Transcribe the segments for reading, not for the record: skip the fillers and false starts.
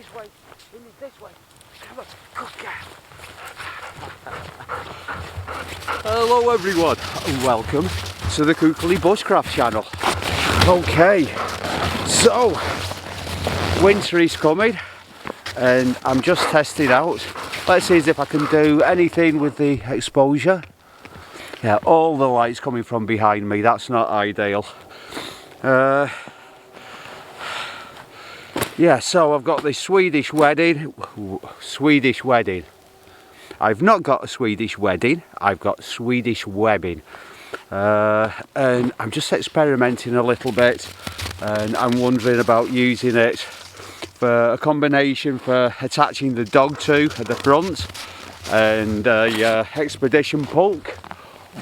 this way. You need this way. Come on, good girl. Hello everyone, and welcome to the Kukli Bushcraft channel. Okay, so winter is coming and I'm just testing out. Let's see if I can do anything with the exposure. Yeah, all the light's coming from behind me, that's not ideal. Yeah, so I've got this Swedish wedding. I've not got a Swedish wedding, I've got Swedish webbing. And I'm just experimenting a little bit, and I'm wondering about using it for a combination for attaching the dog to at the front, and a expedition pulk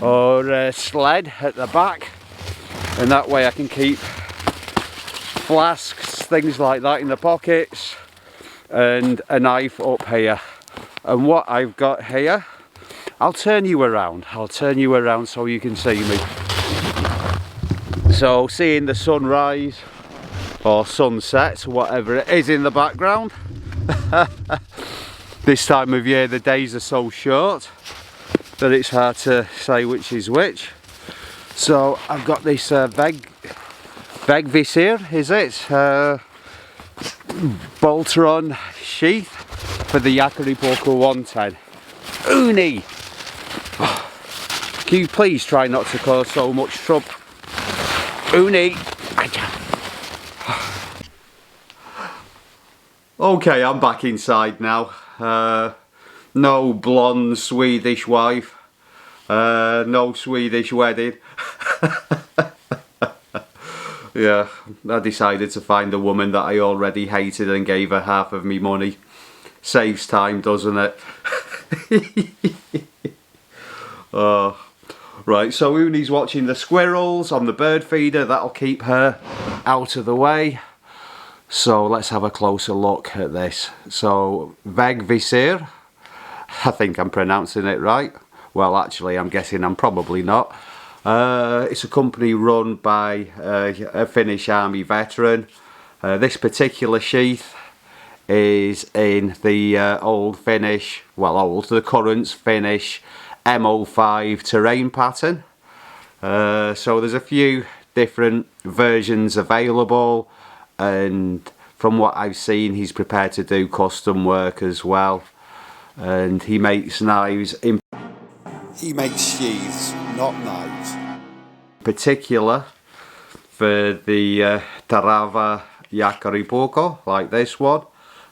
or a sled at the back, and that way I can keep flasks, things like that in the pockets, and a knife up here. And what I've got here, I'll turn you around so you can see me. So seeing the sunrise or sunset, whatever it is in the background. This time of year the days are so short that it's hard to say which is which. So I've got this Vegvisir, is it? Boltron sheath for the jääkäripuukko 110. Uni! Can you please try not to cause so much trouble? Uni! Okay, I'm back inside now. No blonde Swedish wife. No Swedish wedding. Yeah, I decided to find a woman that I already hated and gave her half of me money. Saves time, doesn't it? Oh. Right, so Uni's watching the squirrels on the bird feeder. That'll keep her out of the way. So let's have a closer look at this. So Vegvisir, I think I'm pronouncing it right. Well, actually, I'm guessing I'm probably not. It's a company run by a Finnish army veteran. This particular sheath is in the the current Finnish MO5 terrain pattern. So there's a few different versions available, and from what I've seen, he's prepared to do custom work as well. And he makes knives in... He makes sheaths, not knives. Particular for the Tarava jääkäripuukko, like this one,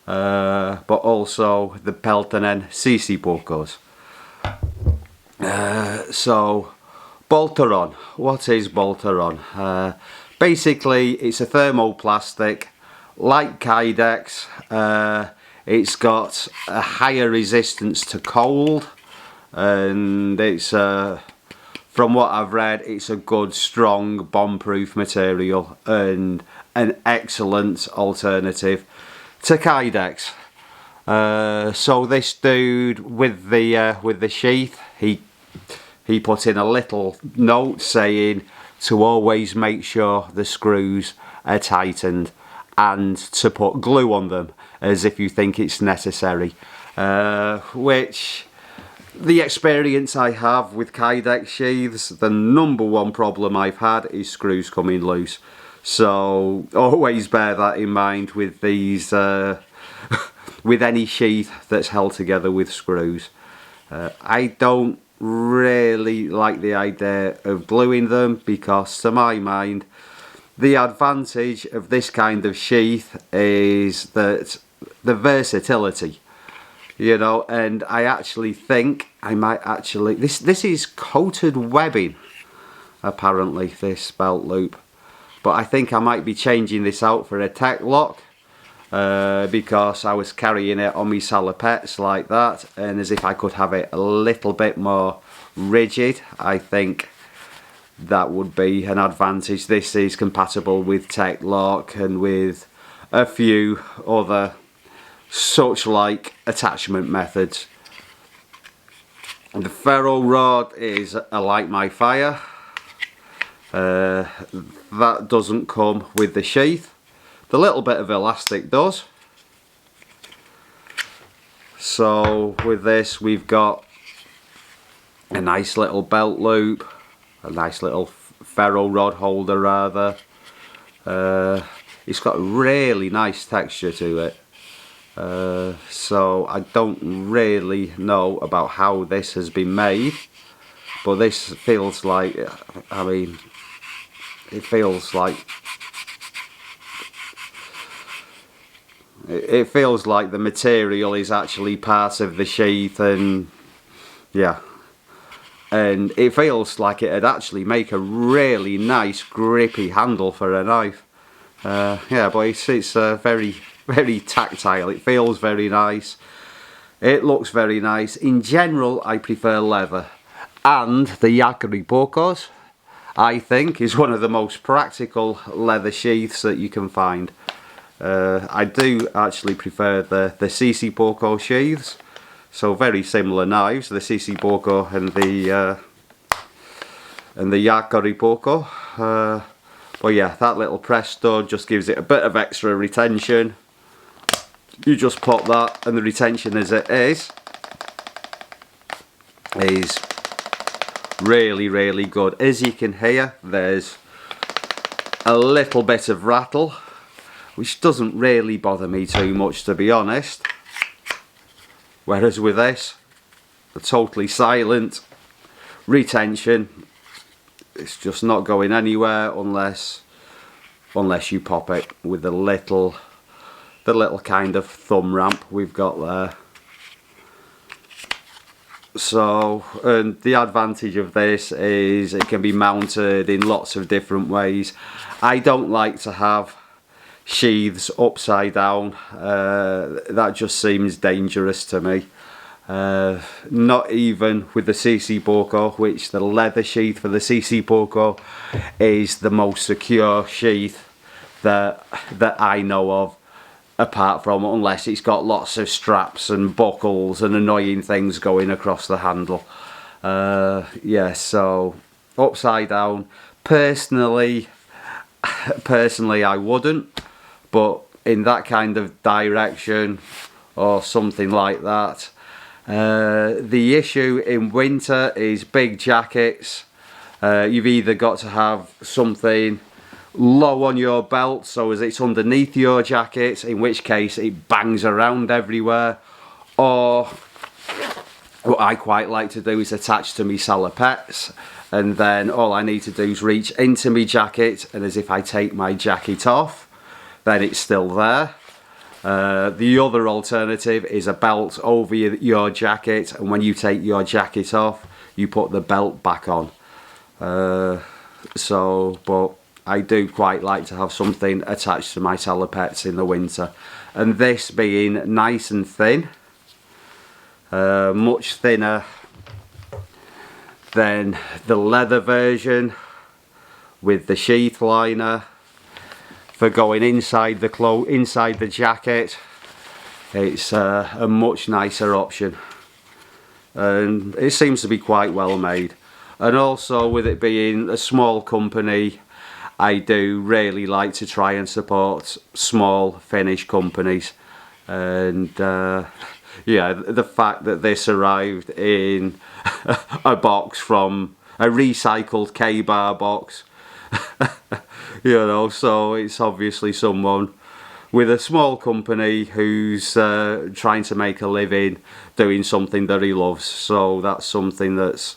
but also the Peltonen sisipuukos. So Boltron, what is Boltron? Basically it's a thermoplastic like Kydex. It's got a higher resistance to cold, and it's from what I've read, it's a good strong bomb-proof material and an excellent alternative to Kydex. So this dude with the sheath, he put in a little note saying to always make sure the screws are tightened and to put glue on them as if you think it's necessary, which the experience I have with Kydex sheaths, the #1 problem I've had is screws coming loose. So always bear that in mind with these with any sheath that's held together with screws. I don't really like the idea of gluing them, because to my mind the advantage of this kind of sheath is that the versatility, you know, and I actually think I might actually, this is coated webbing apparently, this belt loop, but I think I might be changing this out for a tech lock, because I was carrying it on my salopettes like that, and as if I could have it a little bit more rigid, I think that would be an advantage. This is compatible with tech lock and with a few other such like attachment methods. And the ferro rod is a Light My Fire. That doesn't come with the sheath. The little bit of elastic does. So with this we've got a nice little belt loop, a nice little ferro rod holder rather. It's got a really nice texture to it. So I don't really know about how this has been made, but this feels like, I mean, it feels like the material is actually part of the sheath, and yeah, and it feels like it'd actually make a really nice grippy handle for a knife. Yeah, but it's very, very tactile. It feels very nice. It looks very nice. In general, I prefer leather, and the jääkäripuukkos, I think, is one of the most practical leather sheaths that you can find. I do actually prefer the sheakäripuukko sheaths. So very similar knives, the sheakäripuukko and the jääkäripuukko. But yeah, that little press stud just gives it a bit of extra retention. You just pop that, and the retention as it is really, really good. As you can hear, there's a little bit of rattle, which doesn't really bother me too much, to be honest. Whereas with this, the totally silent retention, it's just not going anywhere unless you pop it with the little kind of thumb ramp we've got there. So, and the advantage of this is it can be mounted in lots of different ways. I don't like to have sheaths upside down. That just seems dangerous to me. Not even with the sheakäripuukko, which the leather sheath for the sheakäripuukko is the most secure sheath that I know of, apart from unless it's got lots of straps and buckles and annoying things going across the handle. Yeah, so upside down, personally I wouldn't, but in that kind of direction or something like that. The issue in winter is big jackets. You've either got to have something low on your belt so as it's underneath your jacket, in which case it bangs around everywhere, or what I quite like to do is attach to me salopettes, and then all I need to do is reach into my jacket, and as if I take my jacket off, then it's still there. The other alternative is a belt over your jacket, and when you take your jacket off, you put the belt back on. But I do quite like to have something attached to my salopettes in the winter. And this being nice and thin, much thinner than the leather version with the sheath liner, for going inside the jacket, it's a much nicer option, and it seems to be quite well made. And also, with it being a small company, I do really like to try and support small Finnish companies, and yeah, the fact that this arrived in a box from a recycled K-bar box, you know, so it's obviously someone with a small company who's trying to make a living doing something that he loves. So that's something that's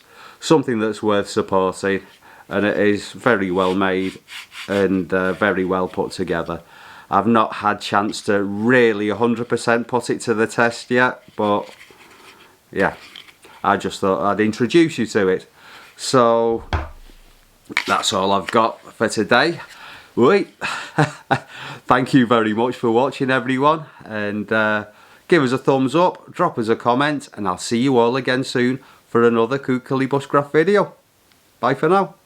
worth supporting, and it is very well made and very well put together. I've not had chance to really 100% put it to the test yet, but yeah, I just thought I'd introduce you to it. So that's all I've got for today. Right. Thank you very much for watching, everyone, and give us a thumbs up, drop us a comment, and I'll see you all again soon for another Kuukkeli bushcraft video. Bye for now.